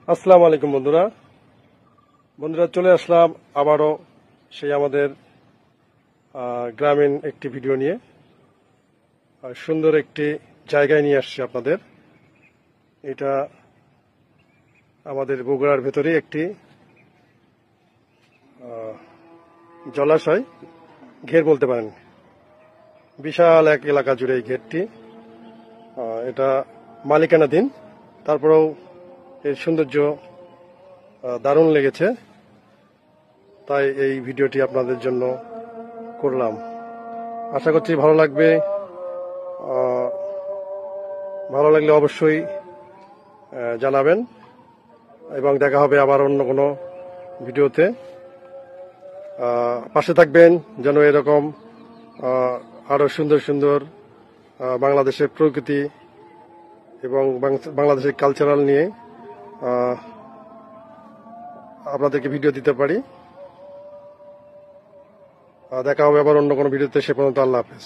আসসালামু আলাইকুম বন্ধুরা চলে আসলাম আবারও সেই আমাদের গ্রামীণ একটি ভিডিও নিয়ে। সুন্দর একটি জায়গায় নিয়ে আসছি আপনাদের। এটা আমাদের বগুড়ার ভেতরেই একটি জলাশয়, ঘের বলতে পারেন। বিশাল এক এলাকা জুড়ে এই ঘেরটি। এটা মালিকানাধীন, তারপরেও এর সৌন্দর্য দারুণ লেগেছে, তাই এই ভিডিওটি আপনাদের জন্য করলাম। আশা করছি ভালো লাগবে। ভালো লাগলে অবশ্যই জানাবেন এবং দেখা হবে আবার অন্য কোনো ভিডিওতে। পাশে থাকবেন যেন এরকম আরো সুন্দর সুন্দর বাংলাদেশের প্রকৃতি এবং বাংলাদেশের কালচারাল নিয়ে আপনাদেরকে ভিডিও দিতে পারি। দেখা হবে আবার অন্য কোনো ভিডিওতে। সে পর্যন্ত আল্লাহ হাফেজ।